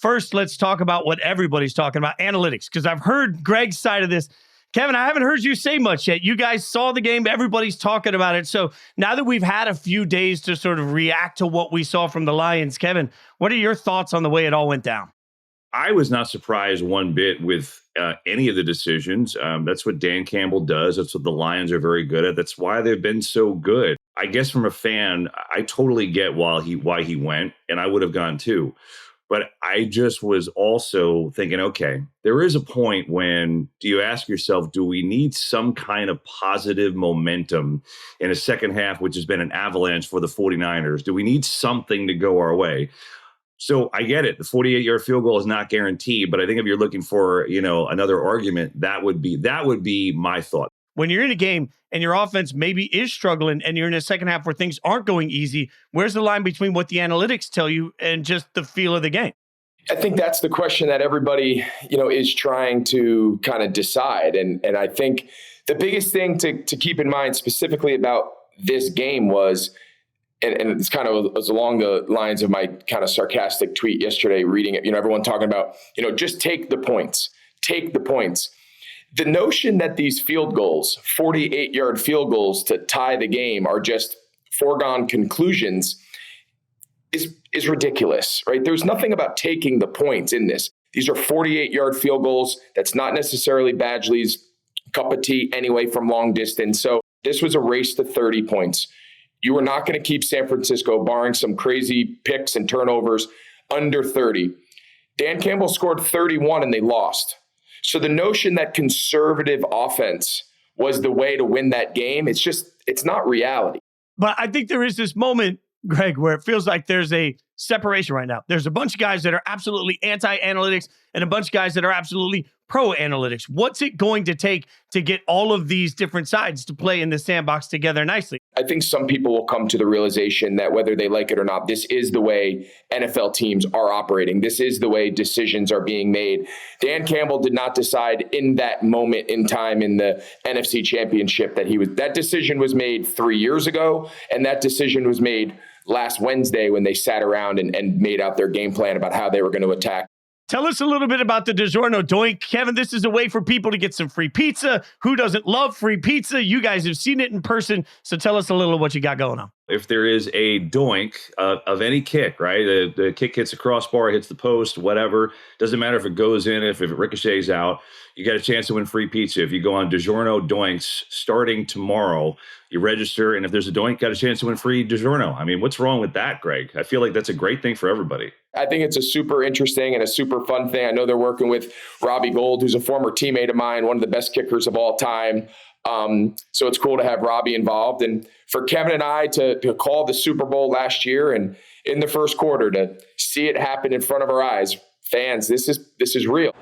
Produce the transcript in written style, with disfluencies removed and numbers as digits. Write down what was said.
First, let's talk about what everybody's talking about, analytics, because I've heard Greg's side of this. Kevin, I haven't heard you say much yet. You guys saw the game. Everybody's talking about it. So now that we've had a few days to sort of react to what we saw from the Lions, Kevin, what are your thoughts on the way it all went down? I was not surprised one bit with any of the decisions. That's what Dan Campbell does. That's what the Lions are very good at. That's why they've been so good. I guess from a fan, I totally get why he went, and I would have gone too. But I just was also thinking, okay, there is a point when do you ask yourself, do we need some kind of positive momentum in a second half, which has been an avalanche for the 49ers? Do we need something to go our way? So I get it. The 48-yard field goal is not guaranteed, but I think if you're looking for, another argument, that would be my thought. When you're in a game and your offense maybe is struggling and you're in a second half where things aren't going easy, where's the line between what the analytics tell you and just the feel of the game? I think that's the question that everybody, is trying to kind of decide. And I think the biggest thing to keep in mind specifically about this game was, and it's kind of was along the lines of my kind of sarcastic tweet yesterday, reading it, everyone talking about, just take the points. The notion that these field goals, 48-yard field goals to tie the game are just foregone conclusions is ridiculous, right? There's nothing about taking the points in this. These are 48-yard field goals. That's not necessarily Badgley's cup of tea anyway from long distance. So this was a race to 30 points. You were not going to keep San Francisco, barring some crazy picks and turnovers, under 30. Dan Campbell scored 31 and they lost. So the notion that conservative offense was the way to win that game, it's not reality. But I think there is this moment, Greg, where it feels like there's a separation right now. There's a bunch of guys that are absolutely anti-analytics and a bunch of guys that are absolutely pro-analytics. What's it going to take to get all of these different sides to play in the sandbox together nicely? I think some people will come to the realization that whether they like it or not, this is the way NFL teams are operating. This is the way decisions are being made. Dan Campbell did not decide in that moment in time in the NFC Championship that decision was made 3 years ago, and that decision was made last Wednesday when they sat around and made out their game plan about how they were going to attack. Tell us a little bit about the Digiorno doink. Kevin, this is a way for people to get some free pizza. Who doesn't love free pizza? You guys have seen it in person, so tell us a little what you got going on. If there is a doink of any kick, right? The kick hits the crossbar, hits the post, whatever. Doesn't matter if it goes in, if it ricochets out. You got a chance to win free pizza. If you go on Digiorno Doinks starting tomorrow, you register, and if there's a doink, got a chance to win free Digiorno. I mean, what's wrong with that, Greg? I feel like that's a great thing for everybody. I think it's a super interesting and a super fun thing. I know they're working with Robbie Gould, who's a former teammate of mine, one of the best kickers of all time. So it's cool to have Robbie involved. And for Kevin and I to call the Super Bowl last year and in the first quarter to see it happen in front of our eyes, fans, this is real.